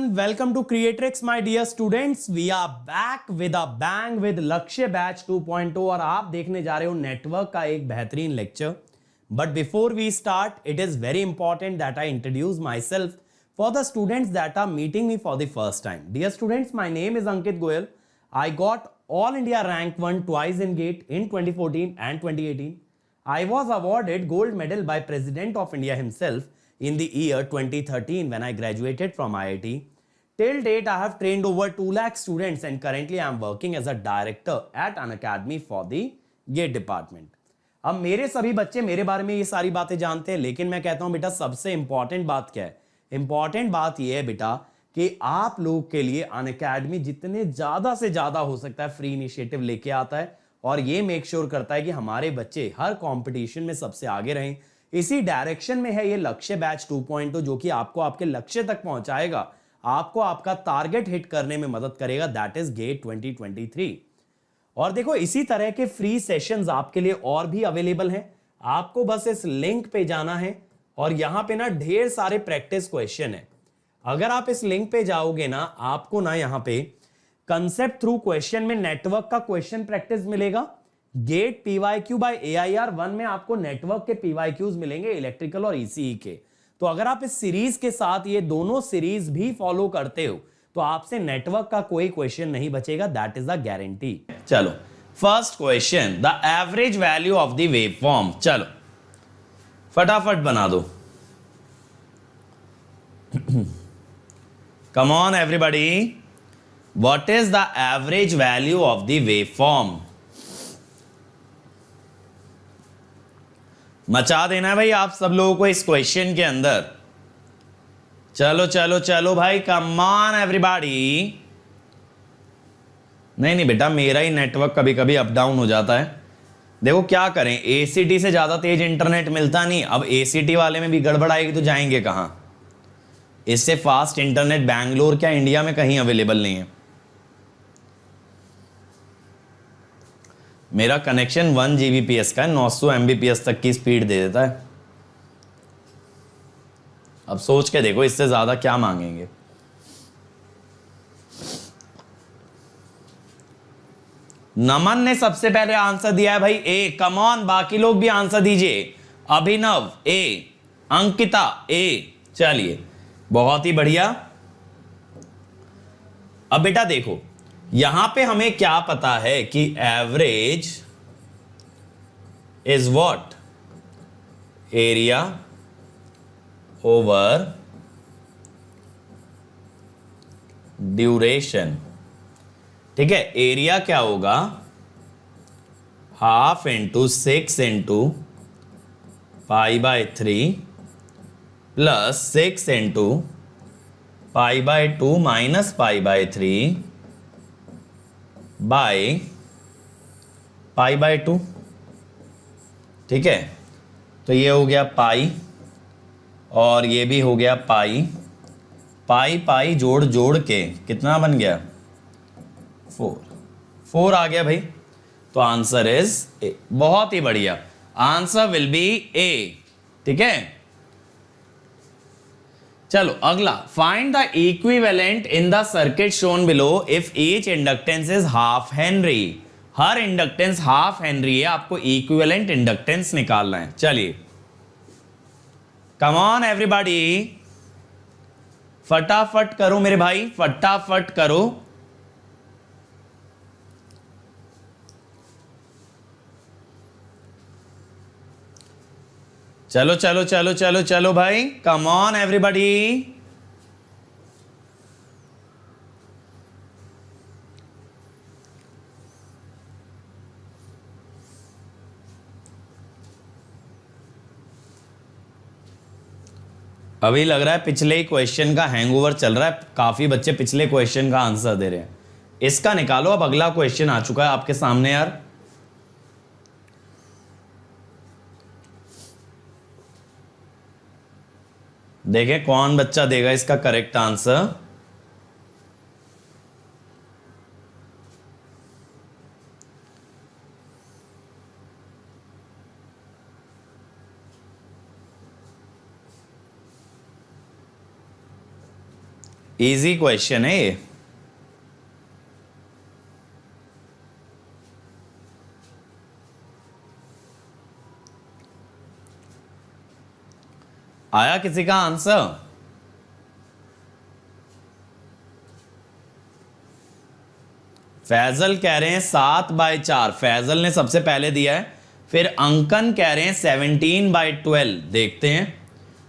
everyone, welcome to Creatrix my dear students. We are back with a bang with लक्ष्य batch 2.0 और आप देखने जा रहे हो नेटवर्क का एक बेहतरीन lecture. But before we start, it is very important that I introduce myself for the students that are meeting me for the first time. Dear students, my name is Ankit Goyal. I got All India Rank 1 twice in GATE in 2014 and 2018. I was awarded gold medal by President of India himself in the year 2013 when I graduated from IIT. Till date, I have trained over 2 lakh students and currently I am working as a director at an academy for the GATE department. अब मेरे सभी बच्चे मेरे बारे में ये सारी बातें जानते हैं, लेकिन मैं कहता हूं बेटा सबसे इंपॉर्टेंट बात क्या है? इंपॉर्टेंट बात यह है बेटा कि आप लोग के लिए अनअकैडमी जितने ज्यादा से ज्यादा हो सकता है फ्री इनिशिएटिव लेके आता है और ये मेक श्योर करता है कि हमारे बच्चे हर कंपटीशन में सबसे आगे रहें. इसी डायरेक्शन में है ये लक्ष्य बैच 2.0 जो कि आपको आपके लक्ष्य तक पहुंचाएगा, आपको आपका टारगेट हिट करने में मदद करेगा, दैट इज गेट 2023. और देखो इसी तरह के फ्री सेशंस आपके लिए और भी अवेलेबल हैं. आपको बस इस लिंक पे जाना है और यहां पे ना ढेर सारे प्रैक्टिस क्वेश्चन है. अगर आप इस लिंक पे जाओगे ना, आपको ना यहां पे कंसेप्ट थ्रू क्वेश्चन में नेटवर्क का क्वेश्चन प्रैक्टिस मिलेगा. गेट पीवाईक्यू बाय एआईआर 1 में आपको नेटवर्क के पीवाईक्यूज मिलेंगे इलेक्ट्रिकल और ईसीई के. तो अगर आप इस सीरीज के साथ ये दोनों सीरीज भी फॉलो करते हो तो आपसे नेटवर्क का कोई क्वेश्चन नहीं बचेगा, दैट इज अ गारंटी. चलो first question, the average value of the wave form. चलो फटाफट बना दो. कम on everybody, what is the average value of the wave form? मचा देना है भाई आप सब लोगों को इस क्वेश्चन के अंदर. चलो चलो चलो भाई, कम ऑन एवरीबॉडी. नहीं बेटा, मेरा ही नेटवर्क कभी कभी अप डाउन हो जाता है. देखो क्या करें, एसीटी से ज्यादा तेज इंटरनेट मिलता नहीं. अब एसीटी वाले में भी गड़बड़ आएगी तो जाएंगे कहां? इससे फास्ट इंटरनेट बैंगलोर क्या इंडिया में कहीं अवेलेबल नहीं है. मेरा कनेक्शन 1 Gbps का है, 900 Mbps तक की स्पीड दे देता है. अब सोच के देखो इससे ज्यादा क्या मांगेंगे. नमन ने सबसे पहले आंसर दिया है भाई ए. कम ऑन, बाकी लोग भी आंसर दीजिए. अभिनव ए, अंकिता ए. चलिए बहुत ही बढ़िया. अब बेटा देखो यहां पे हमें क्या पता है कि average is what? Area over duration. ठीक है, एरिया क्या होगा? Half into 6 into pi by 3 plus 6 into pi by 2 minus pi by 3 by pi by 2. ठीक है, तो ये हो गया पाई और ये भी हो गया पाई. पाई पाई जोड़ जोड़ के कितना बन गया? 4 आ गया भाई. तो आंसर इज ए. बहुत ही बढ़िया, आंसर विल बी ए. ठीक है, चलो अगला. Find the equivalent in the circuit shown below if each inductance is half Henry. Her inductance half Henry है, आपको इक्विवेलेंट इंडक्टेंस निकालना है. चलिए कम ऑन एवरीबॉडी, फटाफट करो मेरे भाई, फटाफट करो. चलो चलो चलो चलो चलो भाई, कम ऑन एवरीबॉडी. अभी लग रहा है पिछले ही क्वेश्चन का हैंगओवर चल रहा है. काफी बच्चे पिछले क्वेश्चन का आंसर दे रहे हैं. इसका निकालो. अब अगला क्वेश्चन आ चुका है आपके सामने यार. देखें कौन बच्चा देगा इसका करेक्ट आंसर. इजी क्वेश्चन है ये। आया किसी का आंसर? फैजल कह रहे हैं 7/4, फैजल ने सबसे पहले दिया है। फिर अंकन कह रहे हैं 17/12। देखते हैं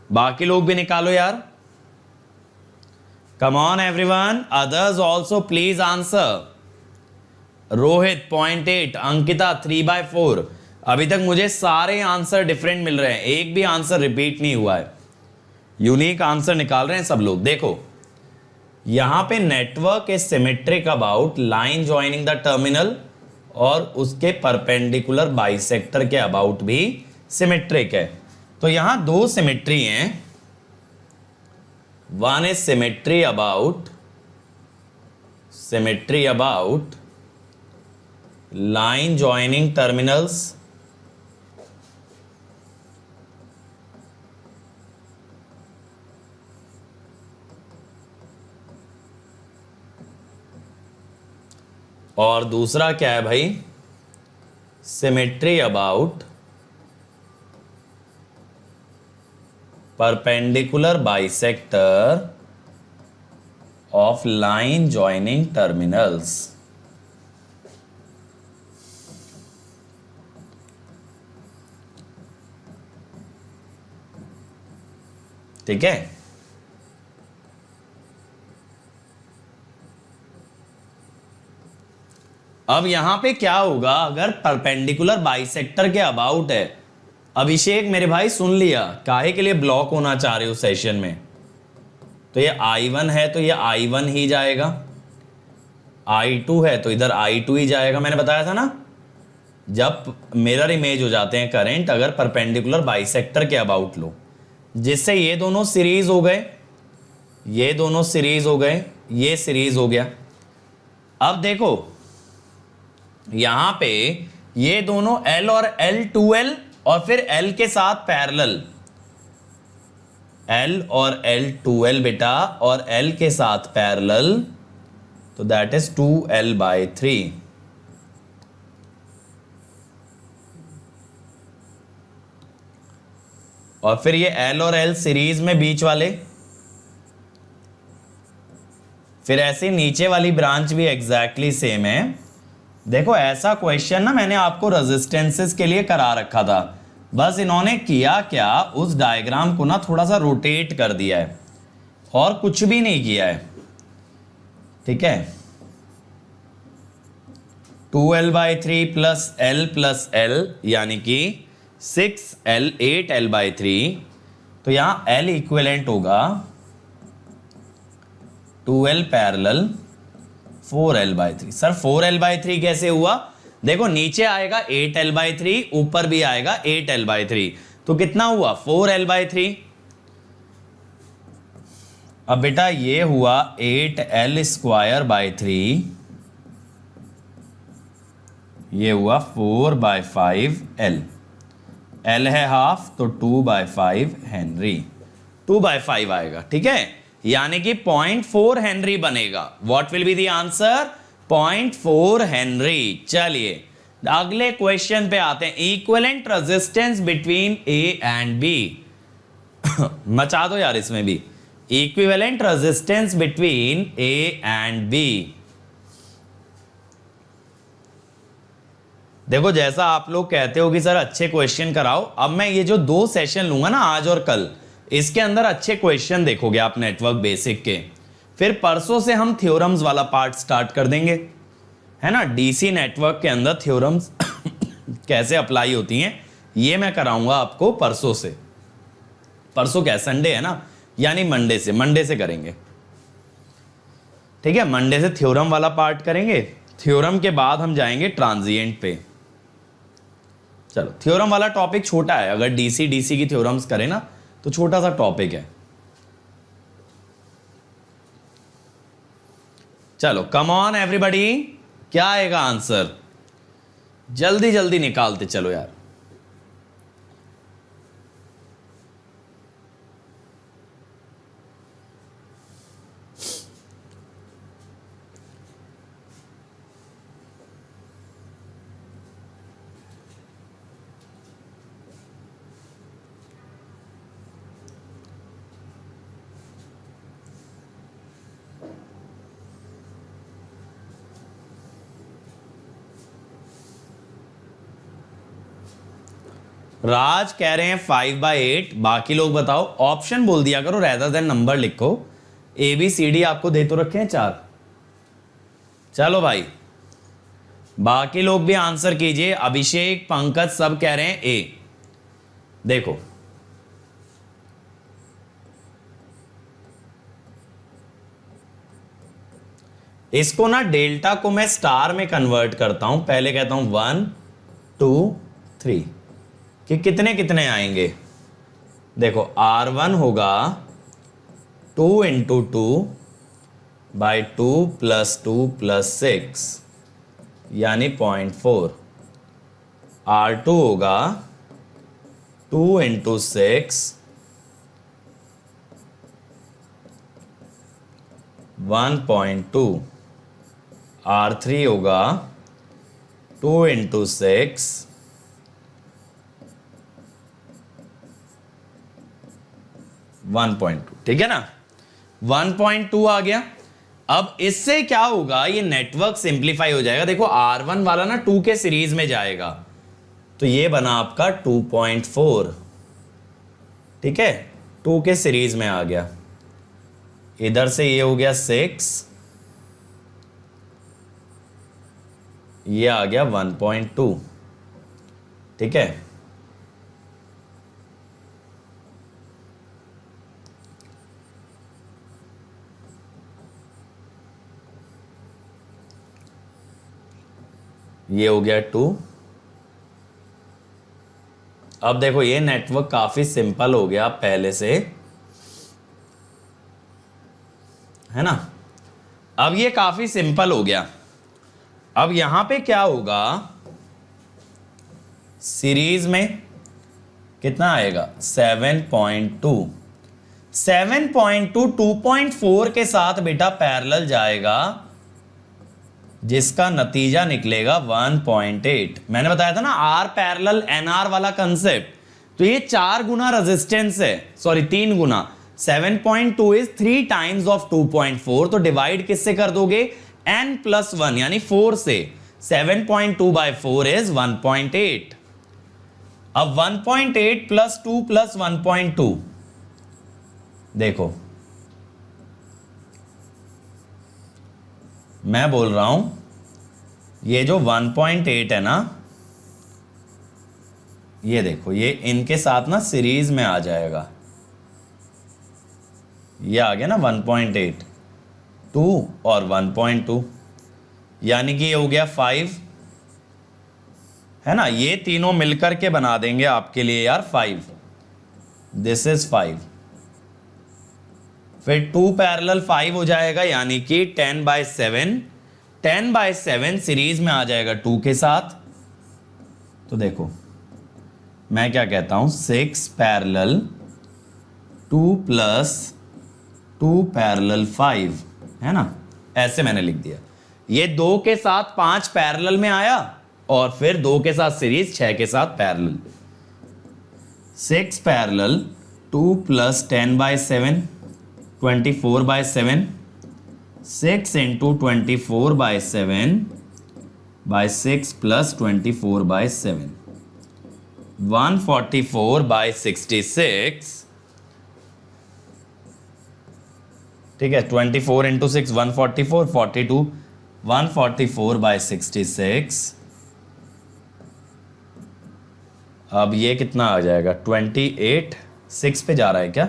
बाकी लोग भी निकालो यार। Come on everyone, others also please answer. Rohit 0.8, Ankita 3/4। अभी तक मुझे सारे आंसर डिफरेंट मिल रहे हैं, एक भी आंसर रिपीट नहीं हुआ है। यूनिक आंसर निकाल रहे हैं सब लोग। देखो यहां पे network is symmetric about line joining the terminal, और उसके परपेंडिकुलर बाइसेक्टर के अबाउट भी सिमेट्रिक है। तो यहां दो सिमेट्री हैं। One is symmetry about line joining terminals, और दूसरा क्या है भाई, symmetry about perpendicular bisector of line joining terminals. ठीक है, अब यहां पे क्या होगा अगर परपेंडिकुलर बाइसेक्टर के अबाउट है। अभिषेक मेरे भाई सुन लिया, काहे के लिए ब्लॉक होना चाह रहे हो सेशन में? तो ये I1 है तो ये I1 ही जाएगा, I2 है तो इधर I2 ही जाएगा। मैंने बताया था ना, जब मिरर इमेज हो जाते हैं करंट, अगर परपेंडिकुलर बाइसेक्टर के अबाउट लो, जिससे ये दोनों सीरीज हो गए, ये दोनों सीरीज हो गए, ये सीरीज हो गया। अब देखो यहां पे ये दोनों L और L 2L और फिर L के साथ पैरेलल, L और L 2L बेटा, और L के साथ पैरेलल, तो दैट इज 2L/3। और फिर ये L और L सीरीज में बीच वाले, फिर ऐसे नीचे वाली ब्रांच भी एग्जैक्टली सेम है। देखो ऐसा क्वेश्चन ना मैंने आपको रेजिस्टेंसेस के लिए करा रखा था, बस इन्होंने किया क्या, उस डायग्राम को ना थोड़ा सा रोटेट कर दिया है और कुछ भी नहीं किया है। ठीक है, 2L/3 प्लस L यानी कि 6L 8L/3। तो यहां L इक्विवेलेंट होगा 2L parallel 4L/3। Sir 4L/3 कैसे हुआ? देखो नीचे आएगा 8L/3, ऊपर भी आएगा 8L/3, तो कितना हुआ 4L/3। अब बेटा ये हुआ 8L²/3, ये हुआ 4/5L, L है हाफ तो 2/5 हेनरी, 2/5 आएगा। ठीक है, यानी कि 0.4 हेनरी बनेगा। What will be the answer? 0.4 henry. चलिए अगले क्वेश्चन पे आते हैं। Equivalent resistance between A and B. मचा दो यार इसमें भी। Equivalent resistance between A and B. देखो जैसा आप लोग कहते हो कि सर अच्छे क्वेश्चन कराओ, अब मैं ये जो 2 सेशन लूंगा ना, आज और कल, इसके अंदर अच्छे क्वेश्चन देखोगे आप नेटवर्क बेसिक के। फिर परसों से हम थ्योरम्स वाला पार्ट स्टार्ट कर देंगे, है ना। डीसी नेटवर्क के अंदर थ्योरम्स कैसे अप्लाई होती हैं ये मैं कराऊंगा आपको परसों से। परसों क्या संडे है ना, यानी मंडे से करेंगे। ठीक है, मंडे से थ्योरम वाला पार्ट करेंगे। थ्योरम के बाद हम जाएंगे ट्रांजिएंट पे। चलो थ्योरम वाला टॉपिक छोटा है, अगर डीसी की थ्योरम्स करें ना तो छोटा सा टॉपिक है। चलो कम ऑन एवरीबॉडी, क्या आएगा आंसर? जल्दी जल्दी निकालते चलो यार। राज कह रहे हैं 5/8, बाकी लोग बताओ, ऑप्शन बोल दिया करो रेदर देन नंबर लिखो। ABCD आपको दे तो रखे हैं 4। चलो भाई बाकी लोग भी आंसर कीजिए। अभिषेक, पंकज सब कह रहे हैं ए। देखो इसको ना डेल्टा को मैं स्टार में कन्वर्ट करता हूं। पहले कहता हूं 1 2 3 कि कितने कितने आएंगे। देखो R1 होगा 2 × 2/2 + 2 + 6 यानी 0.4। R2 होगा 2 × 6 1.2। R3 होगा 2 × 6 1.2। ठीक है ना, 1.2 आ गया। अब इससे क्या होगा, ये नेटवर्क सिंप्लीफाई हो जाएगा। देखो R1 वाला ना 2 के सीरीज में जाएगा, तो ये बना आपका 2.4। ठीक है, 2 के सीरीज में आ गया। इधर से ये हो गया 6, ये आ गया 1.2। ठीक है, ये हो गया 2। अब देखो ये नेटवर्क काफी सिंपल हो गया पहले से, है ना। अब ये काफी सिंपल हो गया। अब यहां पे क्या होगा, सीरीज में कितना आएगा 7.2। 7.2 2.4 के साथ बेटा पैरेलल जाएगा, जिसका नतीजा निकलेगा 1.8। मैंने बताया था ना R पैरेलल NR वाला कंसेप्ट, तो ये 4 गुना रेजिस्टेंस है, sorry 3 Guna. 7.2 is 3 times of 2.4, तो डिवाइड किससे कर दोगे, n+1 यानी 4 से। 7.2/4 इज 1.8। अब 1.8 + 2 + 1.2, देखो मैं बोल रहा हूं ये जो 1.8 है ना, ये देखो ये इनके साथ ना सीरीज में आ जाएगा। ये आ गया ना 1.8, 2 और 1.2, यानी कि ये हो गया 5, है ना। ये तीनों मिलकर के बना देंगे आपके लिए यार 5। This is 5। फिर 2 पैरेलल 5 हो जाएगा, यानी कि 10/7। 10/7 सीरीज में आ जाएगा 2 के साथ। तो देखो मैं क्या कहता हूं, 6 पैरेलल 2 + 2 पैरेलल 5, है ना, ऐसे मैंने लिख दिया। ये 2 के साथ 5 पैरेलल में आया, और फिर 2 के साथ सीरीज 6 के साथ पैरेलल। 6 parallel 2 + 10/7 24/7, 6 × 24/7 by 6 + 24/7, 144/66। ठीक है, 24 × 6 144, 42, 144/66। अब ये कितना आ जाएगा, 28, 6 पे जा रहा है क्या,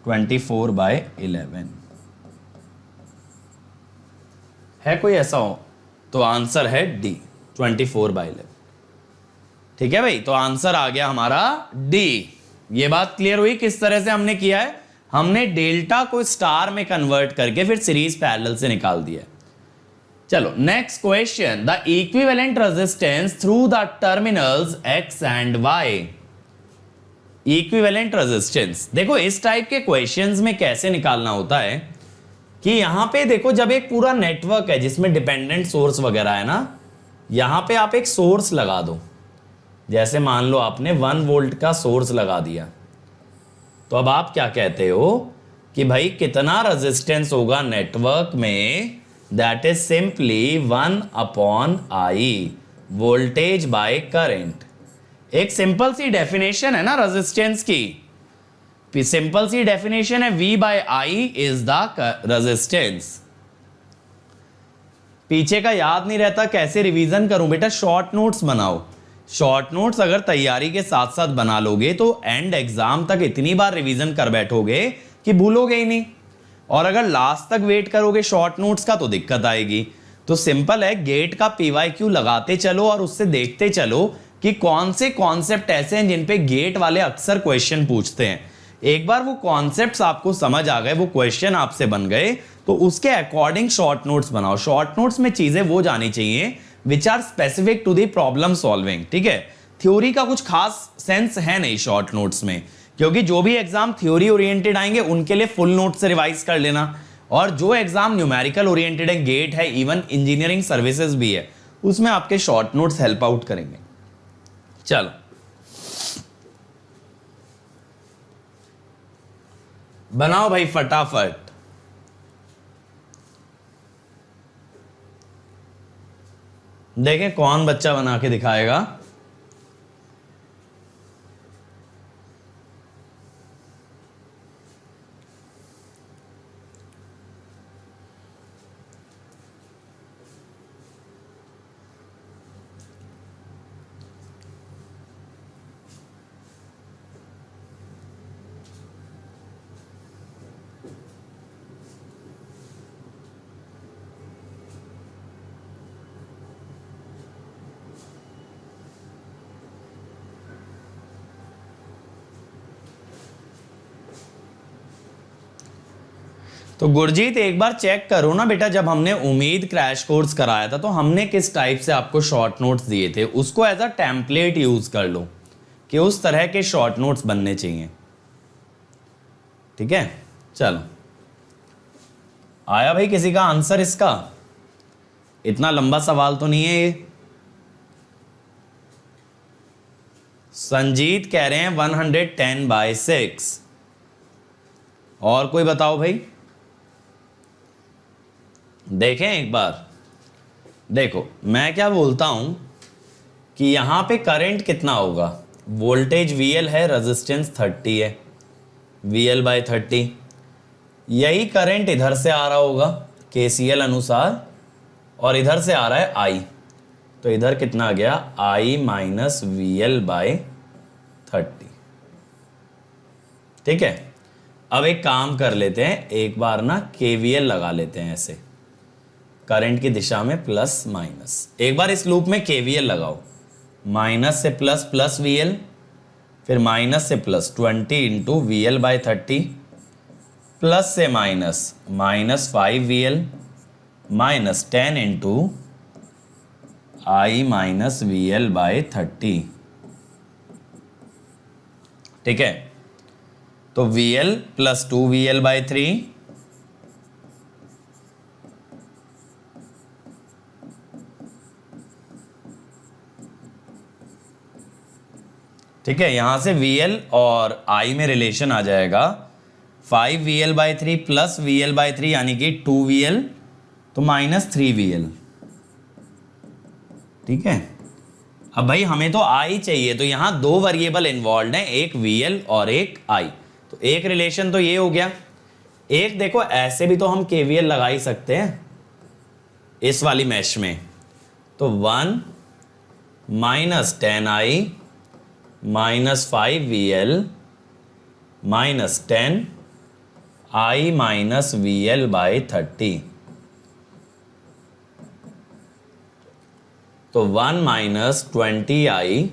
24/11 है। कोई ऐसा हो तो आंसर है डी, 24/11। ठीक है भाई, तो आंसर आ गया हमारा डी। ये बात क्लियर हुई किस तरह से हमने किया है। हमने डेल्टा को स्टार में कन्वर्ट करके फिर सीरीज पैरेलल से निकाल दिया। चलो next question, the equivalent resistance through the terminals X and Y. Equivalent resistance, देखो इस टाइप के क्वेश्चंस में कैसे निकालना होता है कि यहां पे देखो, जब एक पूरा नेटवर्क है जिसमें डिपेंडेंट सोर्स वगैरह है ना, यहां पे आप एक सोर्स लगा दो। जैसे मान लो आपने 1 वोल्ट का सोर्स लगा दिया, तो अब आप क्या कहते हो कि भाई कितना रेजिस्टेंस होगा नेटवर्क में, that is simply 1/I, voltage by current. एक सिंपल सी डेफिनेशन है ना रेजिस्टेंस की, सिंपल सी डेफिनेशन है V by I is the resistance. पीछे का याद नहीं रहता, कैसे रिवीजन करूं बेटा? शॉर्ट नोट्स बनाओ। शॉर्ट नोट्स अगर तैयारी के साथ साथ बना लोगे तो एंड एग्जाम तक इतनी बार रिवीजन कर बैठोगे कि भूलोगे ही नहीं। और अगर लास्ट तक वेट करोगे शॉर्ट नोट्स का तो दिक्कत आएगी। तो सिंपल है, गेट का PYQ लगाते चलो और उससे देखते चलो कि कौन से कॉन्सेप्ट ऐसे हैं जिन पे गेट वाले अक्सर क्वेश्चन पूछते हैं। एक बार वो कॉन्सेप्ट्स आपको समझ आ गए, वो क्वेश्चन आपसे बन गए, तो उसके अकॉर्डिंग शॉर्ट नोट्स बनाओ। शॉर्ट नोट्स में चीजें वो जानी चाहिए which are specific to the problem solving, ठीक है? थ्योरी का कुछ खास सेंस है नहीं शॉर्ट नोट्स में, क्योंकि जो भी एग्जाम थ्योरी ओरिएंटेड आएंगे उनके लिए फुल नोट से रिवाइज कर लेना, और जो एग्जाम न्यूमेरिकल ओरिएंटेड है, गेट है, इवन इंजीनियरिंग सर्विसेज भी है, उसमें आपके शॉर्ट नोट्स हेल्प आउट करेंगे। चलो बनाओ भाई फटाफट। देखें कौन बच्चा बना के दिखाएगा। तो गुरजीत एक बार चेक करो ना बेटा, जब हमने उम्मीद क्रैश कोर्स कराया था तो हमने किस टाइप से आपको शॉर्ट नोट्स दिए थे, उसको एज अ टेम्पलेट यूज कर लो कि उस तरह के शॉर्ट नोट्स बनने चाहिए। ठीक है, चलो आया भाई किसी का आंसर इसका? इतना लंबा सवाल तो नहीं है ये। संजीत कह रहे हैं 110/6। और कोई बताओ भाई। देखें एक बार, देखो मैं क्या बोलता हूं कि यहां पे करंट कितना होगा, वोल्टेज VL है, रेजिस्टेंस 30 है, VL/30। यही करंट इधर से आ रहा होगा KCL अनुसार, और इधर से आ रहा है I, तो इधर कितना आ गया, I - VL/30। ठीक है, अब एक काम कर लेते हैं, एक बार ना KVL लगा लेते हैं ऐसे करंट की दिशा में, प्लस माइनस। एक बार इस लूप में KVL लगाओ, माइनस से प्लस, प्लस VL, फिर माइनस से प्लस 20 × VL/30, प्लस से माइनस, -5 VL, -10 × I - VL/30। ठीक है, तो VL + 2 VL/3, ठीक है, यहां से VL और I में रिलेशन आ जाएगा 5 VL/3 प्लस VL/3 यानी कि 2 VL, तो -3 VL। ठीक है, अब भाई हमें तो I चाहिए, तो यहां दो वेरिएबल इन्वॉल्व हैं, एक VL और एक I। तो एक रिलेशन तो ये हो गया। एक देखो ऐसे भी तो हम KVL लगा ही सकते हैं इस वाली मैश में, तो 1 - 10I -5 VL -10 I - VL/30। तो 1 - 20I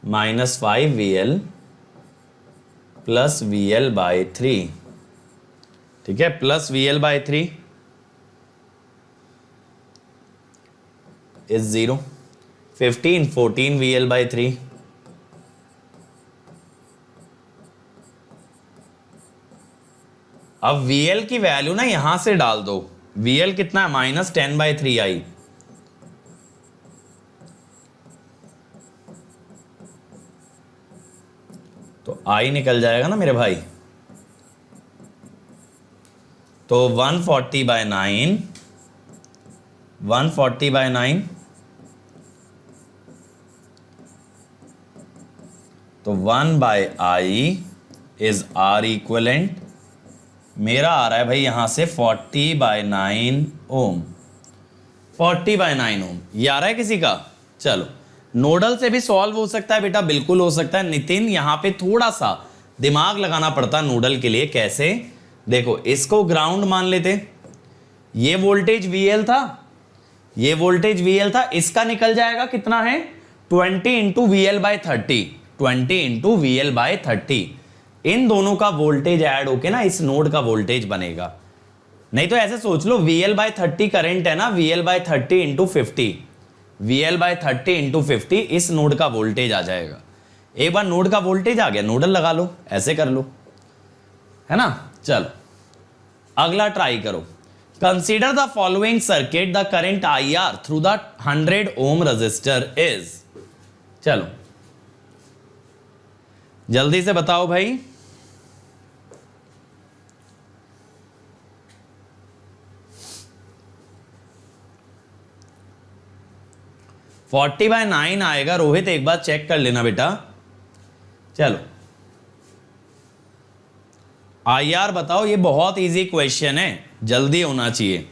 -5 VL + VL/3। ठीक है, प्लस VL/3 इज 0। 14 VL/3। अब VL की वैल्यू ना यहां से डाल दो, VL कितना है, -10/3I। तो I निकल जाएगा ना मेरे भाई, तो 140/9, 140/9 तो 1/i इज R इक्वलेंट, मेरा आ रहा है भाई यहां से 40/9 ओम। 40/9 ओम ये आ रहा है किसी का? चलो, नोडल से भी सॉल्व हो सकता है बेटा, बिल्कुल हो सकता है। नितिन यहां पे थोड़ा सा दिमाग लगाना पड़ता है नोडल के लिए। कैसे? देखो, इसको ग्राउंड मान लेते, ये वोल्टेज VL था, ये वोल्टेज VL था, इसका निकल जाएगा कितना है 20 इंटू VL/30, 20 इंटू VL/30। इन दोनों का वोल्टेज ऐड होके ना इस नोड का वोल्टेज बनेगा। नहीं तो ऐसे सोच लो, VL/30 करंट है ना, VL/30 इंटू 50, VL/30 इंटू 50 इस नोड का वोल्टेज आ जाएगा। एक बार नोड का वोल्टेज आ गया, नोडल लगा लो, ऐसे कर लो, है ना। चलो अगला ट्राई करो। Consider the following circuit, the current IR through the 100 ohm resistor is. चलो जल्दी से बताओ भाई। फोर्टी बाय 9 आएगा। रोहित एक बार चेक कर लेना बेटा। चलो IR बताओ, ये बहुत इजी क्वेश्चन है, जल्दी होना चाहिए।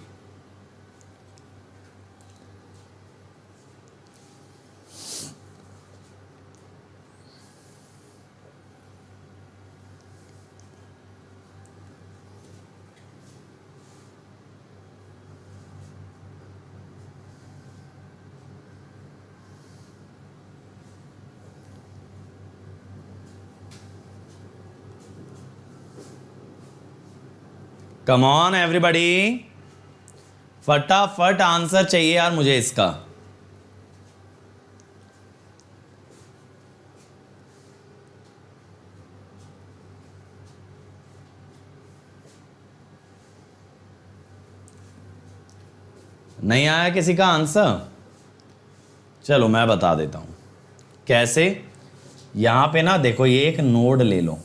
कम ऑन एवरीबॉडी, फटाफट आंसर चाहिए यार मुझे इसका। नहीं आया किसी का आंसर? चलो मैं बता देता हूं कैसे। यहां पे ना देखो, ये एक नोड ले लो,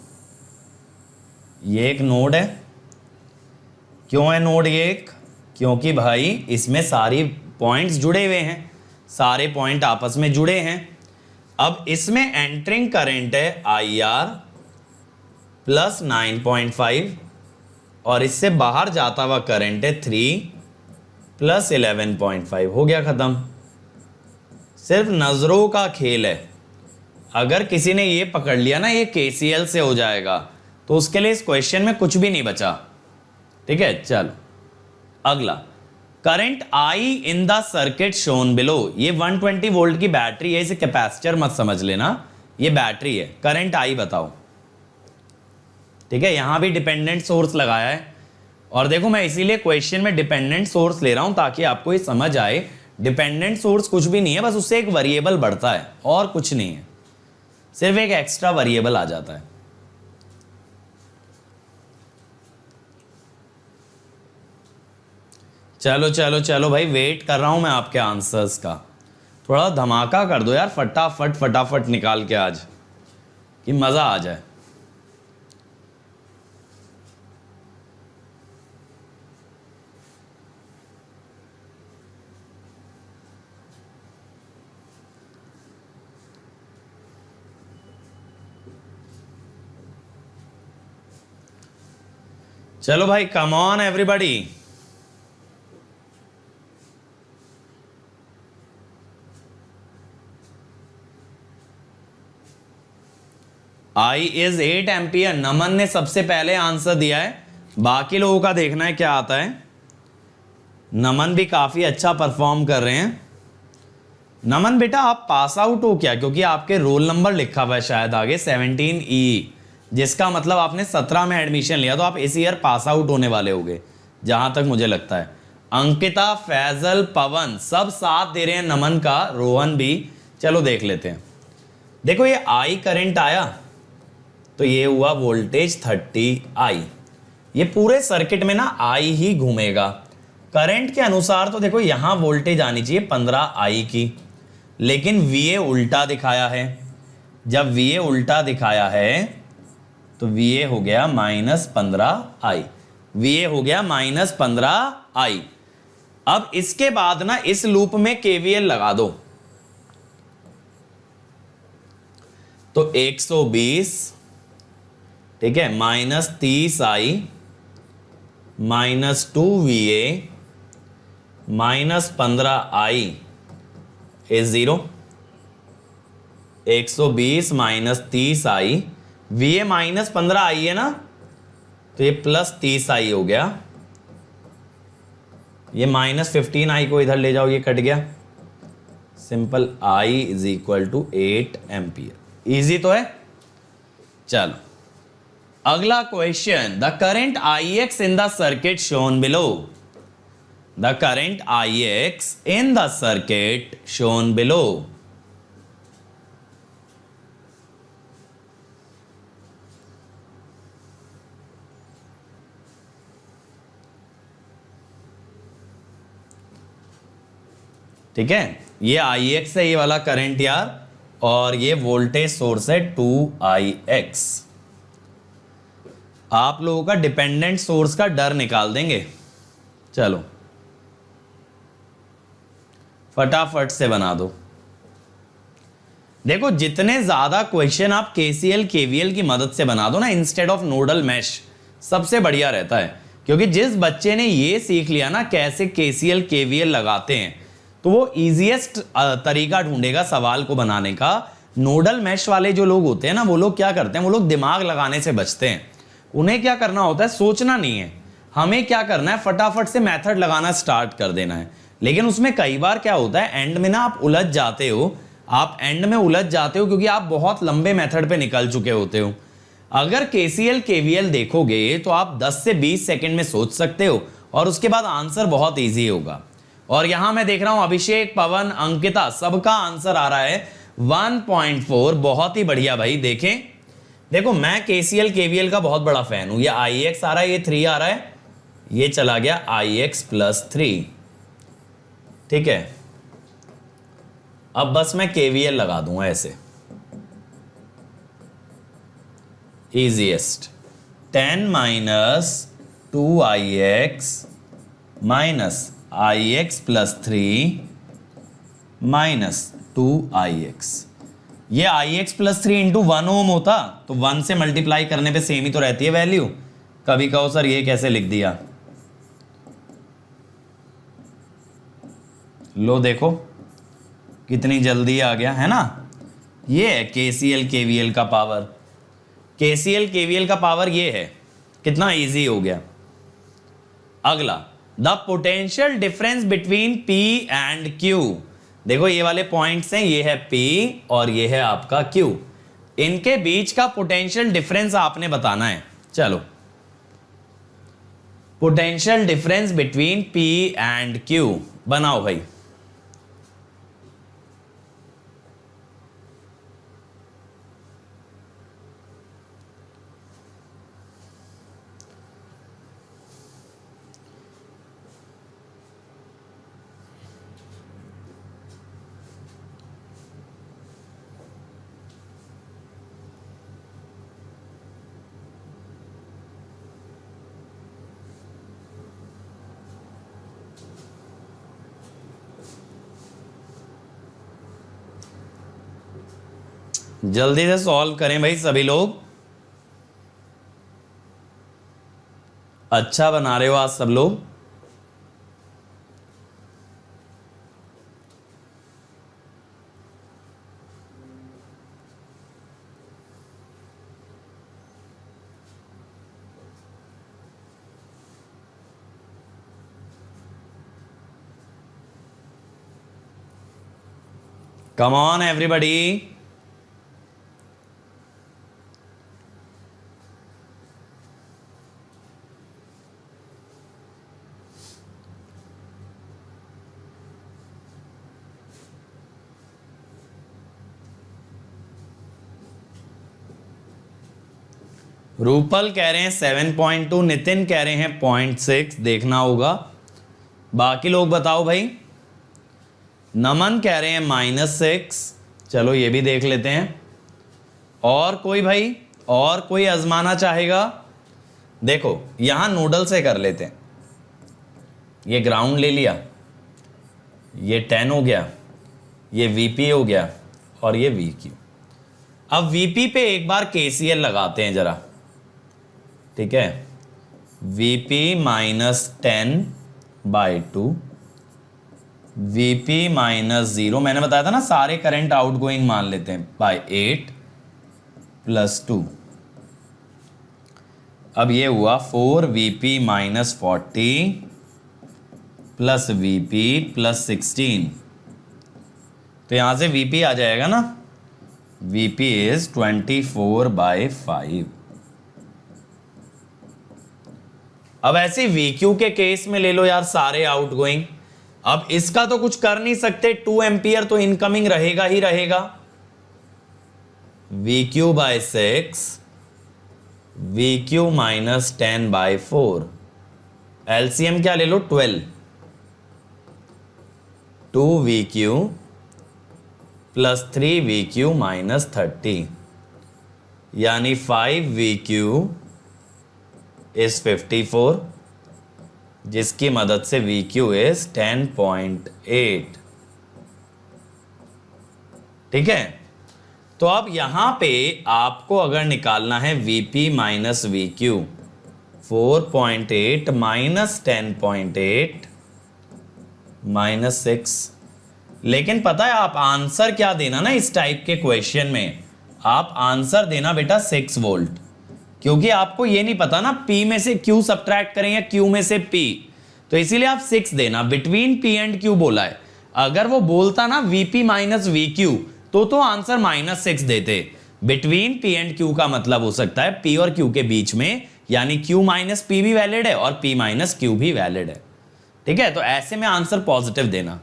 ये एक नोड है। क्यों है नोड ये एक? क्योंकि भाई इसमें सारी पॉइंट्स जुड़े हुए हैं, सारे पॉइंट आपस में जुड़े हैं। अब इसमें एंटरिंग करंट है IR प्लस 9.5 और इससे बाहर जाता हुआ करंट है 3 प्लस 11.5। हो गया खत्म। सिर्फ नजरों का खेल है। अगर किसी ने ये पकड़ लिया ना ये KCL से हो जाएगा, तो उसके लिए इस क्वेश्चन में कुछ भी नहीं बचा। ठीक है, चलो अगला। Current I in the circuit shown below. ये 120 वोल्ट की बैटरी है, इसे कैपेसिटर मत समझ लेना, ये बैटरी है। करंट I बताओ। ठीक है, यहां भी डिपेंडेंट सोर्स लगाया है, और देखो मैं इसीलिए क्वेश्चन में डिपेंडेंट सोर्स ले रहा हूं ताकि आपको ये समझ आए। डिपेंडेंट सोर्स कुछ भी नहीं है, बस उससे एक वेरिएबल बढ़ता है और कुछ नहीं है, सिर्फ एक एक्स्ट्रा वेरिएबल आ जाता है। चलो चलो चलो भाई, वेट कर रहा हूं मैं आपके आंसर्स का। थोड़ा धमाका कर दो यार, फटाफट फटाफट निकाल के आज, कि मजा आ जाए। चलो भाई, come on everybody. I is 8 ampere. Naman ने सबसे पहले आंसर दिया है, बाकी लोगों का देखना है क्या आता है। नमन भी काफी अच्छा परफॉर्म कर रहे हैं। नमन बेटा आप पास आउट हो क्या? क्योंकि आपके रोल नंबर लिखा हुआ है शायद आगे 17E, जिसका मतलब आपने 17 में एडमिशन लिया, तो आप इस ईयर पास आउट होने वाले होगे जहां तक मुझे लगता है। अंकिता, फैजल, पवन सब साथ दे रहे हैं नमन का, रोहन भी। चलो देख लेते हैं। देखो ये I करंट आया तो ये हुआ वोल्टेज 30I। ये पूरे सर्किट में ना I ही घूमेगा। करंट के अनुसार तो देखो यहां वोल्टेज आनी चाहिए 15I की, लेकिन VA उल्टा दिखाया है। जब VA उल्टा दिखाया है तो VA हो गया -15I, VA हो गया -15I। अब इसके बाद ना इस लूप में KVL लगा दो। तो 120, ठीक है, -30i -2va -15i is 0। 120 -30i, va -15i है ना, तो ये +30i हो गया। ये -15i को इधर ले जाओ, ये कट गया। Simple I is equal to 8 ampere. Easy तो है। चलो अगला question, the current Ix in the circuit shown below. The current Ix in the circuit shown below. ठीक है, ये Ix है, ये वाला करंट यार, और ये वोल्टेज सोर्स है 2Ix। आप लोगों का डिपेंडेंट सोर्स का डर निकाल देंगे। चलो फटाफट से बना दो। देखो जितने ज्यादा क्वेश्चन आप KCL KVL की मदद से बना दो ना इंस्टेड ऑफ नोडल मैश, सबसे बढ़िया रहता है। क्योंकि जिस बच्चे ने ये सीख लिया ना कैसे KCL KVL लगाते हैं, तो वो इजीएस्ट तरीका ढूंढेगा सवाल को बनाने का। नोडल मैश वाले जो लोग होते हैं ना, वो लोग क्या करते हैं, वो लोग दिमाग लगाने से बचते हैं। उन्हें क्या करना होता है, सोचना नहीं है। हमें क्या करना है, फटाफट से मेथड लगाना स्टार्ट कर देना है। लेकिन उसमें कई बार क्या होता है, एंड में ना आप उलझ जाते हो। आप एंड में उलझ जाते हो क्योंकि आप बहुत लंबे मेथड पे निकल चुके होते हो। अगर KCL KVL देखोगे तो आप 10 से 20 सेकंड में सोच सकते हो और उसके बाद आंसर बहुत ईजी होगा। और यहां मैं देख रहा हूं अभिषेक, पवन, अंकिता, सबका आंसर आ रहा है 1.4। बहुत ही बढ़िया भाई। देखें, देखो मैं KCL KVL का बहुत बड़ा फैन हूं। ये Ix आ रहा है, ये 3 आ रहा है, ये चला गया Ix + 3। ठीक है, अब बस मैं KVL लगा दूंगा ऐसे, इजीएस्ट। 10 - 2Ix -Ix + 3 -2Ix। ये Ix + 3 × 1 ओम होता तो 1 से मल्टीप्लाई करने पे सेम ही तो रहती है वैल्यू। कभी कहो सर ये कैसे लिख दिया, लो देखो कितनी जल्दी आ गया है ना। ये है KCL KVL का पावर। KCL KVL का पावर ये है, कितना इजी हो गया। अगला, the potential difference between P and Q। देखो ये वाले पॉइंट्स हैं, ये है P और ये है आपका Q। इनके बीच का पोटेंशियल डिफरेंस आपने बताना है। चलो, potential difference between P and Q बनाओ भाई। जल्दी से सॉल्व करें भाई सभी लोग। अच्छा बना रहे हो आज सब लोग। कम ऑन एवरीबॉडी। रूपल कह रहे हैं 7.2, नितिन कह रहे हैं 0.6, देखना होगा। बाकी लोग बताओ भाई। नमन कह रहे हैं -6, चलो ये भी देख लेते हैं। और कोई भाई, और कोई आजमाना चाहेगा? देखो यहां नोडल से कर लेते हैं। ये ग्राउंड ले लिया, ये 10 हो गया, ये VP हो गया और ये VQ। अब वीपी पे एक बार केसीएल लगाते हैं जरा, ठीक है। वीपी -10/2, वीपी -0, मैंने बताया था ना सारे करंट आउटगोइंग मान लेते हैं, बाय 8 + 2। अब ये हुआ 4VP -40 प्लस VP +16। तो यहां से VP आ जाएगा ना, VP इज 24/5। अब ऐसे VQ के केस में ले लो यार सारे आउटगोइंग। अब इसका तो कुछ कर नहीं सकते, 2 एम्पियर तो इनकमिंग रहेगा ही रहेगा। VQ/6, VQ -10/4, LCM क्या ले लो 12, 2VQ + 3VQ -30, यानी 5VQ इज 54, जिसकी मदद से VQ इज 10.8। ठीक है, तो अब यहां पे आपको अगर निकालना है VP - VQ, 4.8 - 10.8 -6। लेकिन पता है आप आंसर क्या देना ना, इस टाइप के क्वेश्चन में आप आंसर देना बेटा 6 वोल्ट, क्योंकि आपको ये नहीं पता ना P में से Q सब्ट्रैक्ट करें या Q में से P, तो इसीलिए आप 6 देना। बिटवीन P एंड Q बोला है, अगर वो बोलता ना VP - VQ तो आंसर -6 देते। बिटवीन P एंड Q का मतलब हो सकता है P और Q के बीच में, यानी Q - P भी वैलिड है और P - Q भी वैलिड है। ठीक है, तो ऐसे में आंसर पॉजिटिव देना।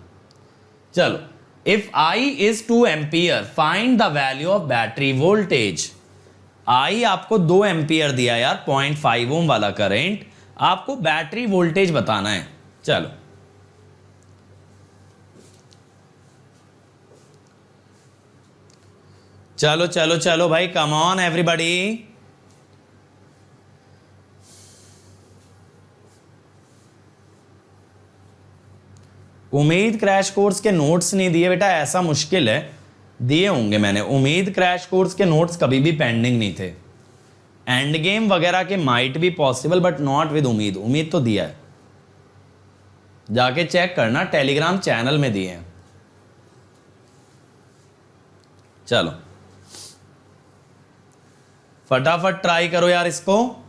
चलो, if I is 2 ampere find the value of battery voltage. I आपको 2 एम्पियर दिया यार, 0.5 ओम वाला करंट, आपको बैटरी वोल्टेज बताना है। चलो चलो चलो चलो भाई, कम ऑन एवरीबॉडी। उम्मीद क्रैश कोर्स के नोट्स नहीं दिए बेटा, ऐसा मुश्किल है, दिए होंगे मैंने। उम्मीद क्रैश कोर्स के नोट्स कभी भी पेंडिंग नहीं थे। एंड गेम वगैरह के might be possible but not with उम्मीद। उम्मीद तो दिया है, जाके चेक करना, टेलीग्राम चैनल में दिए हैं। चलो फटाफट ट्राई करो यार इसको।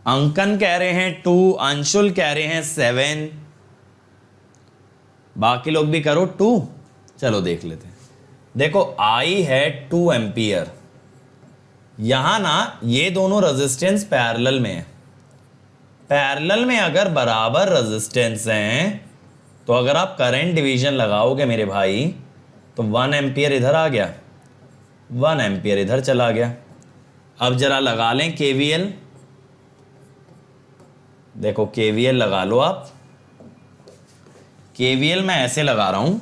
अंकन कह रहे हैं 2, अंशुल कह रहे हैं 7, बाकी लोग भी करो 2। चलो देख लेते हैं। देखो I है 2 एम्पियर, यहां ना ये दोनों रेजिस्टेंस पैरेलल में है। पैरेलल में अगर बराबर रेजिस्टेंस हैं तो अगर आप करंट डिवीजन लगाओगे मेरे भाई, तो 1 एम्पियर इधर आ गया, 1 एम्पियर इधर चला गया। अब जरा लगा लें KVL। देखो KVL लगा लो आप। KVL मैं ऐसे लगा रहा हूं,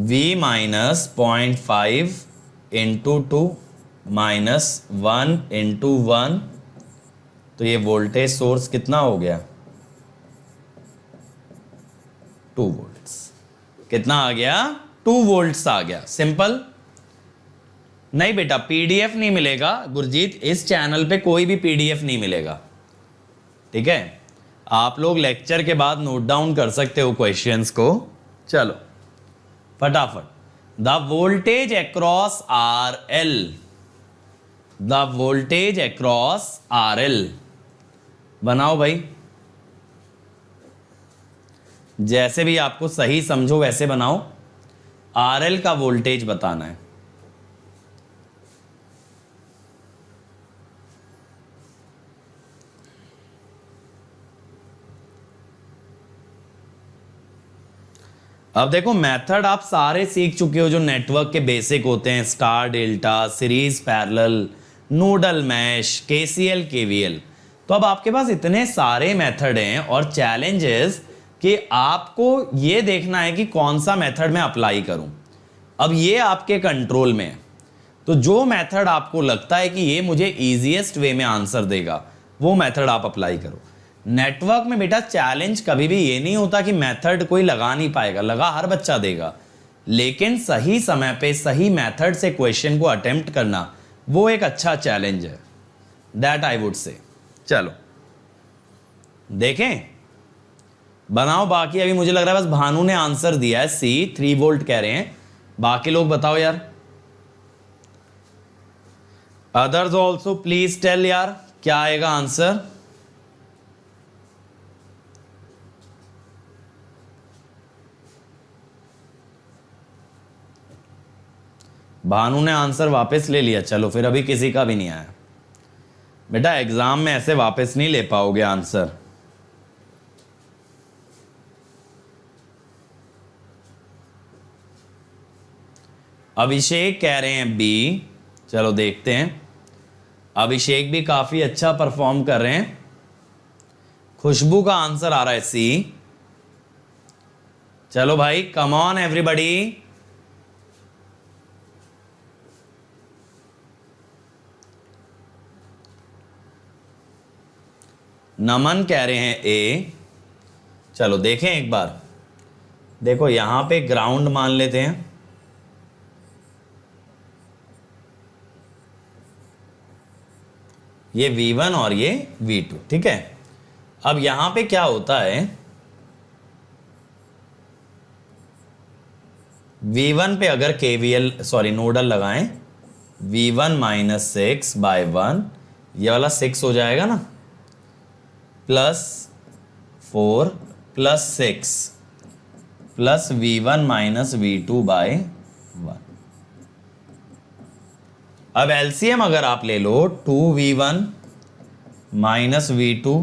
V -0.5 × 2 -1 × 1, तो ये वोल्टेज सोर्स कितना हो गया, 2 वोल्ट्स। कितना आ गया, 2 वोल्ट्स आ गया। सिंपल। नहीं बेटा PDF नहीं मिलेगा गुरजीत, इस चैनल पे कोई भी PDF नहीं मिलेगा। ठीक है, आप लोग लेक्चर के बाद नोट डाउन कर सकते हो क्वेश्चंस को। चलो फटाफट। The voltage across RL, the voltage across RL बनाओ भाई, जैसे भी आपको सही समझो वैसे बनाओ। RL का वोल्टेज बताना है। अब देखो मेथड आप सारे सीख चुके हो जो नेटवर्क के बेसिक होते हैं, star delta, series parallel, nodal mesh, KCL KVL। तो अब आपके पास इतने सारे मेथड हैं और चैलेंज इज कि आपको ये देखना है कि कौन सा मेथड मैं अप्लाई करूं। अब ये आपके कंट्रोल में है, तो जो मेथड आपको लगता है कि ये मुझे इजीएस्ट वे में आंसर देगा वो मेथड आप अप्लाई करो। नेटवर्क में बेटा चैलेंज कभी भी ये नहीं होता कि मेथड कोई लगा नहीं पाएगा, लगा हर बच्चा देगा, लेकिन सही समय पे सही मेथड से क्वेश्चन को अटेम्प्ट करना वो एक अच्छा चैलेंज है, दैट आई वुड से। चलो देखें, बनाओ बाकी। अभी मुझे लग रहा है बस भानु ने आंसर दिया है, सी 3 वोल्ट कह रहे हैं, बाकी लोग बताओ यार। अदर्स ऑल्सो प्लीज टेल यार क्या आएगा आंसर। भानु ने आंसर वापस ले लिया, चलो फिर अभी किसी का भी नहीं आया। बेटा एग्जाम में ऐसे वापस नहीं ले पाओगे आंसर। अभिषेक कह रहे हैं बी, चलो देखते हैं। अभिषेक भी काफी अच्छा परफॉर्म कर रहे हैं। खुशबू का आंसर आ रहा है सी। चलो भाई कम ऑन एवरीबॉडी। नमन कह रहे हैं ए। चलो देखें एक बार, देखो यहां पे ग्राउंड मान लेते हैं, ये V1 और ये V2, ठीक है। अब यहां पे क्या होता है, V1 पे अगर नोडल लगाएं, V1 - 6/1, ये वाला 6 हो जाएगा ना, +4 +6 प्लस V1 - V2/1। अब एलसीएम अगर आप ले लो 2V1 - V2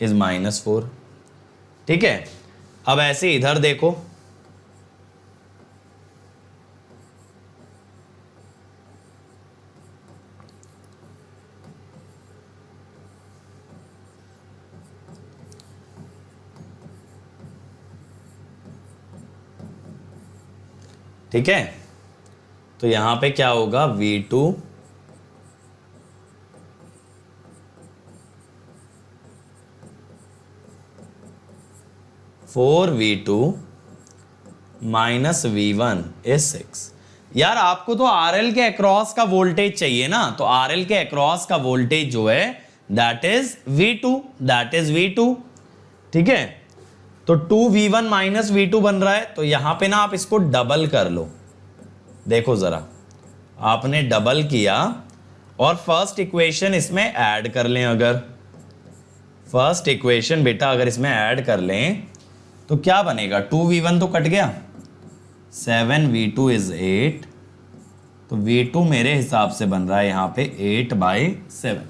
इज -4, ठीक है। अब ऐसे इधर देखो, ठीक है। तो यहां पे क्या होगा, V2 4V2 - V1 is 6। यार आपको तो RL के अक्रॉस का वोल्टेज चाहिए ना, तो RL के अक्रॉस का वोल्टेज जो है दैट इज V2, ठीक है। तो 2V1 - V2 बन रहा है, तो यहां पे ना आप इसको डबल कर लो। देखो जरा, आपने डबल किया और फर्स्ट इक्वेशन इसमें ऐड कर लें। अगर फर्स्ट इक्वेशन बेटा अगर इसमें ऐड कर लें तो क्या बनेगा, 2V1 तो कट गया, 7V2 इज 8, तो V2 मेरे हिसाब से बन रहा है यहां पे 8/7।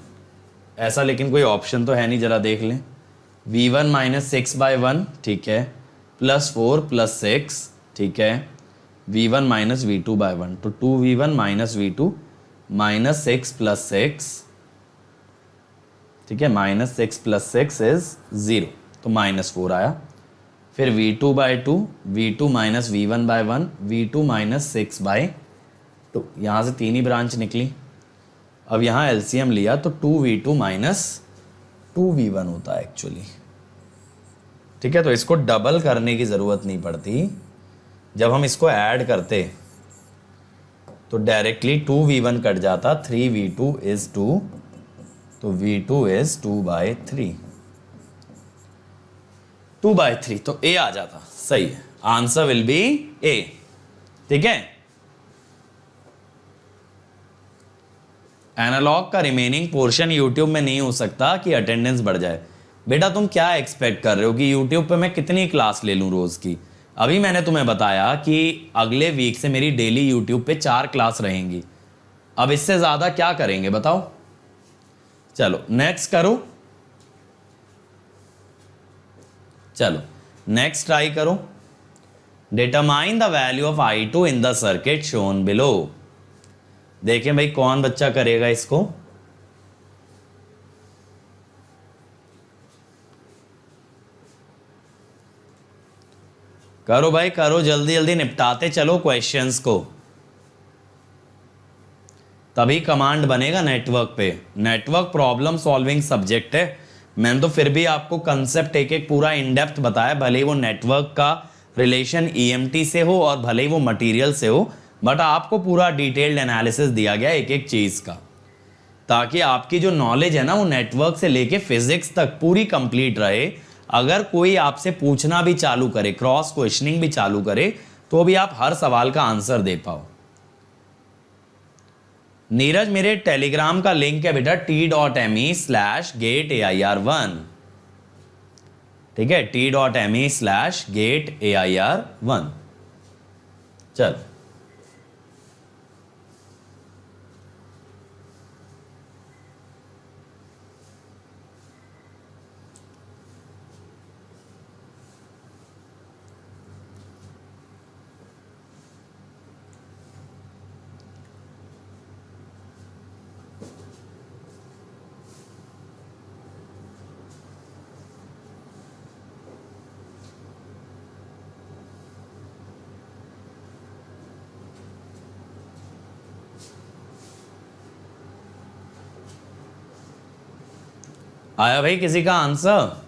ऐसा लेकिन कोई ऑप्शन तो है नहीं, जरा देख लें। V1 - 6/1, ठीक है, +4 +6, ठीक है, V1 - V2/1, तो 2V1 - V2 -6 + 6, ठीक है, -6 + 6 इज 0, तो -4 आया। फिर V2/2, V2 - V1/1, V2 - 6/2, यहाँ से 3 ही ब्रांच निकली। अब यहाँ एलसीएम लिया तो 2V2 - 2V1 होता है एक्चुअली, ठीक है। तो इसको डबल करने की ज़रूरत नहीं पड़ती, जब हम इसको ऐड करते तो डायरेक्टली 2V1 कट जाता, 3V2 इज 2, तो V2 इज 2/3, 2/3, तो A आ जाता। सही है, आंसर विल बी A, ठीक है। एनालॉग का रिमेनिंग पोर्शन यूट्यूब में नहीं हो सकता कि अटेंडेंस बढ़ जाए। बेटा तुम क्या एक्सपेक्ट कर रहे हो कि यूट्यूब पे मैं कितनी क्लास ले लूं रोज की। अभी मैंने तुम्हें बताया कि अगले वीक से मेरी डेली यूट्यूब पे 4 क्लास रहेंगी, अब इससे ज्यादा क्या करेंगे बताओ। चलो नेक्स्ट करो, चलो नेक्स्ट ट्राई करो। Determine the value of I2 in the circuit shown below. देखें भाई कौन बच्चा करेगा इसको। करो भाई करो, जल्दी जल्दी निपटाते चलो क्वेश्चंस को, तभी कमांड बनेगा नेटवर्क पे। नेटवर्क प्रॉब्लम सॉल्विंग सब्जेक्ट है। मैंने तो फिर भी आपको कंसेप्ट एक एक पूरा इन डेप्थ बताया, भले ही वो नेटवर्क का रिलेशन ईएमटी से हो और भले ही वो मटेरियल से हो, बट आपको पूरा डिटेल्ड एनालिसिस दिया गया एक एक चीज का, ताकि आपकी जो नॉलेज है ना वो नेटवर्क से लेके फिजिक्स तक पूरी कंप्लीट रहे। अगर कोई आपसे पूछना भी चालू करे, क्रॉस क्वेश्चनिंग भी चालू करे, तो भी आप हर सवाल का आंसर दे पाओ। नीरज मेरे टेलीग्राम का लिंक है बेटा t.me/gateair1, ठीक है, t.me/gateair1। चल आया भाई किसी का आंसर?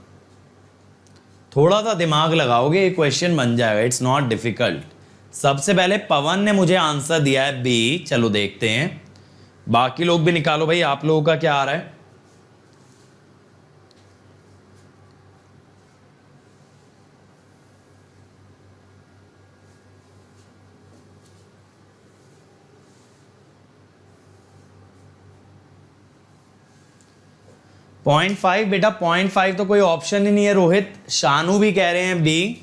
थोड़ा सा दिमाग लगाओगे ये क्वेश्चन बन जाएगा, इट्स नॉट डिफिकल्ट। सबसे पहले पवन ने मुझे आंसर दिया है बी, चलो देखते हैं। बाकी लोग भी निकालो भाई, आप लोगों का क्या आ रहा है? पॉइंट 5 बेटा, 0.5 तो कोई ऑप्शन ही नहीं है। रोहित शानू भी कह रहे हैं बी।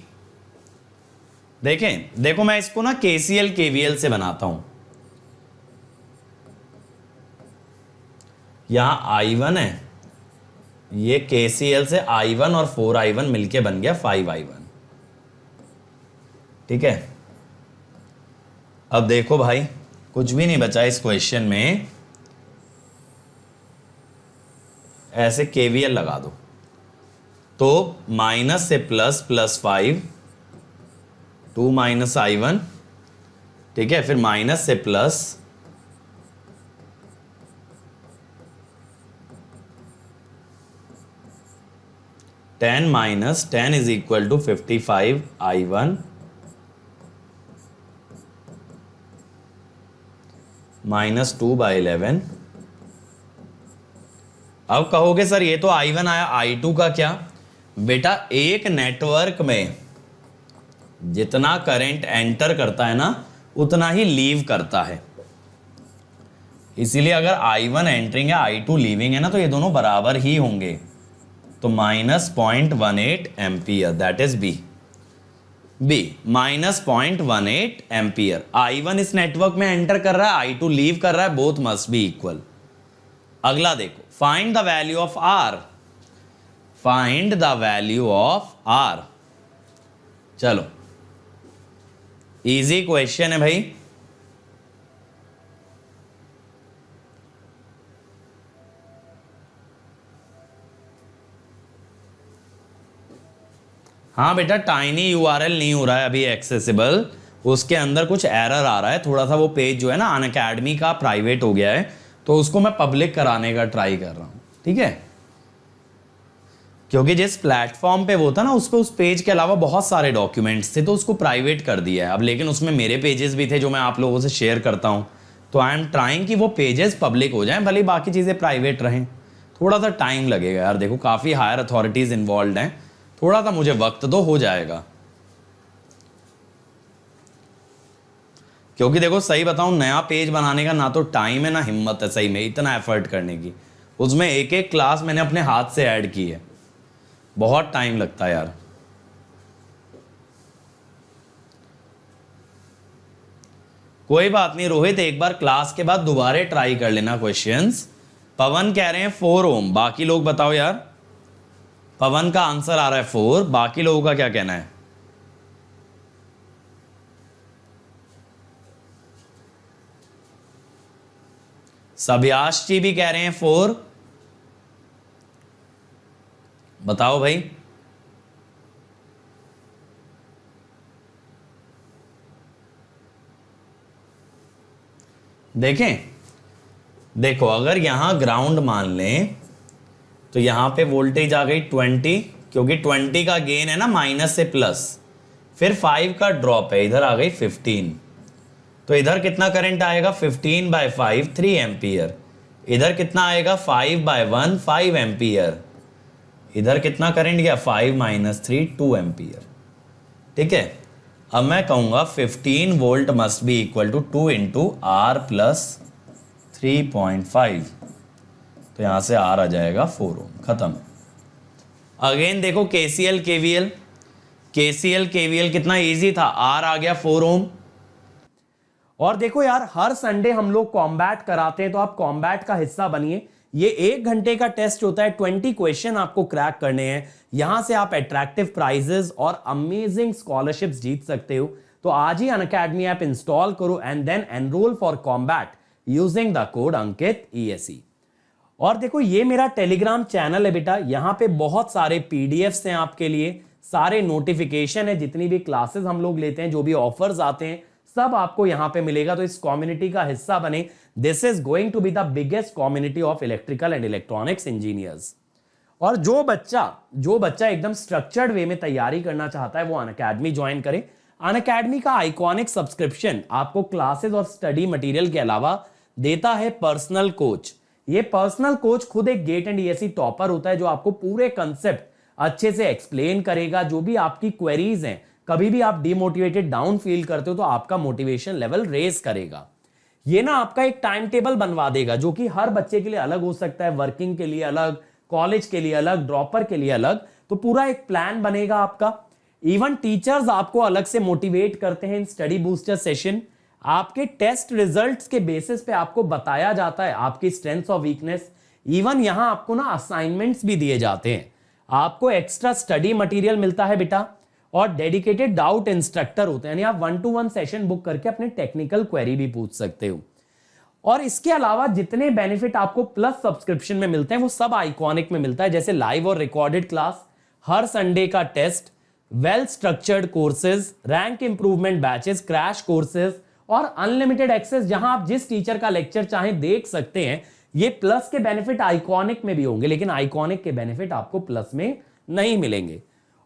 देखें, देखो मैं इसको ना केसीएल केवीएल से बनाता हूं। यहां I1 है, ये केसीएल से I1 और 4I1 मिलके बन गया 5I1, ठीक है। अब देखो भाई कुछ भी नहीं बचा इस क्वेश्चन में, ऐसे केवीएल लगा दो तो माइनस से प्लस, +5 2 - I1, ठीक है, फिर माइनस से प्लस, -10 = 55I1 -2/11। अब कहोगे सर ये तो I1 आया, I2 का क्या? बेटा एक नेटवर्क में जितना करंट एंटर करता है ना उतना ही लीव करता है, इसीलिए अगर I1 एंटरिंग है I2 लीविंग है ना तो ये दोनों बराबर ही होंगे, तो -0.18 ampere, that is B. -0.18 ampere. I1 इस नेटवर्क में एंटर कर रहा है, I2 लीव कर रहा है, बोथ मस्ट बी इक्वल। अगला देखो, find the value of R। Find the value of R। चलो इजी क्वेश्चन है भाई। हाँ बेटा, टाइनी यूआरएल नहीं हो रहा है अभी एक्सेसिबल, उसके अंदर कुछ एरर आ रहा है थोड़ा सा। वो पेज जो है ना अनअकैडमी का प्राइवेट हो गया है, तो उसको मैं पब्लिक कराने का ट्राई कर रहा हूं, ठीक है। क्योंकि जिस प्लेटफॉर्म पे वो था ना उस पे उस पेज के अलावा बहुत सारे डॉक्यूमेंट्स थे, तो उसको प्राइवेट कर दिया है अब। लेकिन उसमें मेरे पेजेस भी थे जो मैं आप लोगों से शेयर करता हूं, तो आई एम ट्राइंग कि वो पेजेस पब्लिक हो जाएं, भले बाकी चीज़ें प्राइवेट रहें। थोड़ा सा टाइम लगेगा यार, देखो काफ़ी हायर अथॉरिटीज़ इन्वॉल्व हैं, थोड़ा सा मुझे वक्त दो, हो जाएगा। क्योंकि देखो सही बताऊं, नया पेज बनाने का ना तो टाइम है ना हिम्मत है सही में इतना एफर्ट करने की। उसमें एक एक क्लास मैंने अपने हाथ से ऐड की है, बहुत टाइम लगता है यार। कोई बात नहीं रोहित, एक बार क्लास के बाद दोबारा ट्राई कर लेना क्वेश्चंस। पवन कह रहे हैं 4 ओम, बाकी लोग बताओ यार। पवन का आंसर आ रहा है 4, बाकी लोगों का क्या कहना है? सभ्याश जी भी कह रहे हैं 4, बताओ भाई। देखें, देखो अगर यहां ग्राउंड मान लें तो यहां पे वोल्टेज आ गई 20, क्योंकि 20 का गेन है ना माइनस से प्लस, फिर 5 का ड्रॉप है, इधर आ गई 15, तो इधर कितना करंट आएगा 15/5 3 एम्पियर, इधर कितना आएगा 5/1 5 एम्पियर, इधर कितना करंट गया 5 - 3 2 एम्पियर। ठीक है, अब मैं कहूंगा 15 volt must be equal to 2 × R + 3.5, तो यहां से R आ जाएगा 4 ओम, खत्म। अगेन देखो KCL KVL, KCL KVL कितना इजी था, R आ गया 4 ओम। और देखो यार, हर संडे हम लोग कॉम्बैट कराते हैं, तो आप कॉम्बैट का हिस्सा बनिए। ये 1 घंटे का टेस्ट होता है, 20 क्वेश्चन आपको क्रैक करने हैं। यहां से आप अट्रैक्टिव प्राइजेस और अमेजिंग स्कॉलरशिप्स जीत सकते हो। तो आज ही अनअकैडमी ऐप इंस्टॉल करो and then enroll for combat using the code Ankit ESE। और देखो ये मेरा टेलीग्राम चैनल है बेटा, यहां पे बहुत सारे पीडीएफ्स हैं आपके लिए, सारे नोटिफिकेशन है, जितनी भी क्लासेस हम लोग लेते हैं, जो भी ऑफर्स आते हैं, सब आपको यहां पे मिलेगा। तो इस कम्युनिटी का हिस्सा बने। This is going to be the biggest community of electrical and electronics engineers. और जो बच्चा एकदम स्ट्रक्चर्ड वे में तैयारी करना चाहता है वो अनअकैडमी ज्वाइन करे। अनअकैडमी का आइकॉनिक सब्सक्रिप्शन आपको क्लासेस और स्टडी मटेरियल के अलावा देता है पर्सनल कोच। ये पर्सनल कोच खुद एक गेट एंड ESE टॉपर होता है, जो आपको पूरे कंसेप्ट अच्छे से एक्सप्लेन करेगा। जो भी आपकी क्वेरीज हैं, कभी भी आप डिमोटिवेटेड डाउन फील करते हो, तो आपका मोटिवेशन लेवल रेज करेगा। ये ना आपका एक टाइम टेबल बनवा देगा, जो कि हर बच्चे के लिए अलग हो सकता है, वर्किंग के लिए अलग, कॉलेज के लिए अलग, ड्रॉपर के लिए अलग। तो पूरा एक प्लान बनेगा आपका। इवन टीचर्स आपको अलग से मोटिवेट करते हैं इन स्टडी बूस्टर सेशन। आपके टेस्ट रिजल्ट्स के बेसिस पे आपको बताया जाता है आपकी स्ट्रेंथ्स और वीकनेस। इवन यहां आपको ना असाइनमेंट्स भी दिए जाते हैं, आपको एक्स्ट्रा स्टडी मटेरियल मिलता है बेटा, और डेडिकेटेड डाउट इंस्ट्रक्टर होते हैं, यानी आप 1-to-1 सेशन बुक करके अपने टेक्निकल क्वेरी भी पूछ सकते हो। और इसके अलावा जितने बेनिफिट आपको प्लस सब्सक्रिप्शन में मिलते हैं, वो सब आइकॉनिक में मिलता है, जैसे लाइव और रिकॉर्डेड क्लास, हर संडे का test, well structured courses, rank improvement batches, crash courses और अनलिमिटेड एक्सेस, जहां आप जिस टीचर का लेक्चर चाहें देख सकते हैं। ये प्लस के बेनिफिट आइकॉनिक में भी होंगे, लेकिन आइकॉनिक के बेनिफिट आपको प्लस में नहीं मिलेंगे।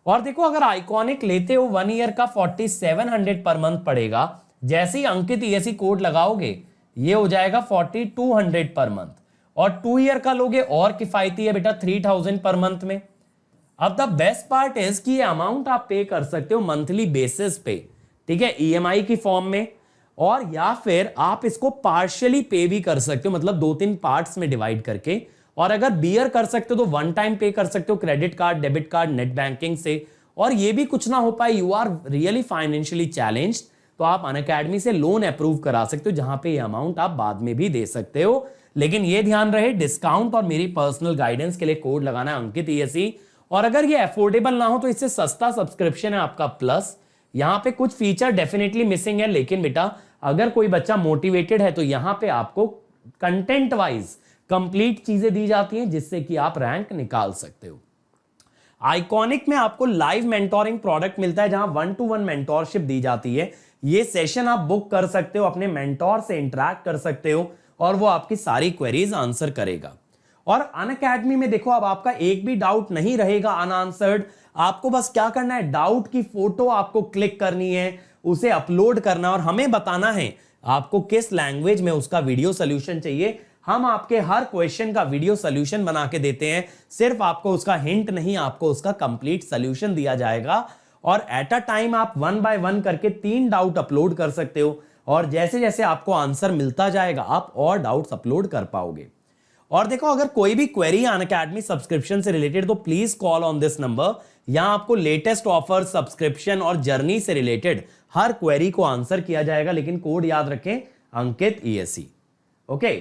और देखो, अगर आइकॉनिक लेते हो 1 ईयर का 4700 पर मंथ पड़ेगा। जैसे ही अंकित ESE कोड लगाओगे, ये हो जाएगा 4200 पर मंथ। और 2 ईयर का लोगे और किफायती है बेटा 3000 पर मंथ में। अब द बेस्ट पार्ट इज कि ये अमाउंट आप पे कर सकते हो मंथली बेसिस पे, ठीक है, EMI की फॉर्म में, और या फिर आप इसको पार्शियली पे भी कर सकते हो, मतलब 2-3 पार्ट्स में डिवाइड करके। और अगर बियर कर सकते हो तो 1 टाइम पे कर सकते हो, credit card, debit card, net banking से। और ये भी कुछ ना हो पाए, you are really financially challenged, तो आप अनअकैडमी से लोन अप्रूव करा सकते हो, जहां पे ये अमाउंट आप बाद में भी दे सकते हो। लेकिन ये ध्यान रहे, डिस्काउंट और मेरी पर्सनल गाइडेंस के लिए कोड लगाना है अंकित ESE। और अगर ये अफोर्डेबल ना हो तो इससे सस्ता सब्सक्रिप्शन है आपका प्लस। यहां पे कुछ फीचर डेफिनेटली मिसिंग है, लेकिन बेटा अगर कोई बच्चा मोटिवेटेड है तो यहां पे आपको कंटेंट वाइज कंप्लीट चीजें दी जाती हैं, जिससे कि आप रैंक निकाल सकते हो। आइकॉनिक में आपको लाइव मेंटोरिंग प्रोडक्ट मिलता है, जहां 1-to-1 मेंटोरशिप दी जाती है। ये सेशन आप बुक कर सकते हो, अपने मेंटोर से इंटरैक्ट कर सकते हो, और वो आपकी सारी क्वेरीज आंसर करेगा। और अनअकैडमी में देखो, अब आपका एक भी डाउट नहीं रहेगा अनआंसर्ड। आपको बस क्या करना है, डाउट की फोटो आपको क्लिक करनी है, उसे अपलोड करना, और हमें बताना है आपको किस लैंग्वेज में उसका वीडियो सोल्यूशन चाहिए। हम आपके हर क्वेश्चन का वीडियो सोल्यूशन बना के देते हैं। सिर्फ आपको उसका हिंट नहीं, आपको उसका कंप्लीट सोल्यूशन दिया जाएगा। और एट अ टाइम आप 1 by 1 करके 3 डाउट अपलोड कर सकते हो, और जैसे जैसे आपको आंसर मिलता जाएगा आप और डाउट्स अपलोड कर पाओगे। और देखो, अगर कोई भी क्वेरी है अनअकैडमी सब्सक्रिप्शन से रिलेटेड, तो please call on this number. यहां आपको लेटेस्ट ऑफर, सब्सक्रिप्शन और जर्नी से रिलेटेड हर क्वेरी को आंसर किया जाएगा। लेकिन कोड याद रखें, अंकित ESE। Okay,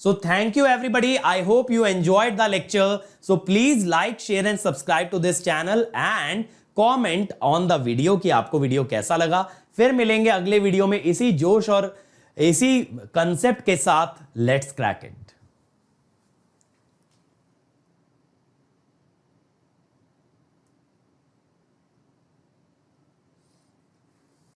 so thank you everybody. I hope you enjoyed the lecture. So please like, share and subscribe to this channel and comment on the video कि आपको video कैसा लगा। फिर मिलेंगे अगले वीडियो में इसी जोश और इसी कंसेप्ट के साथ। Let's crack it.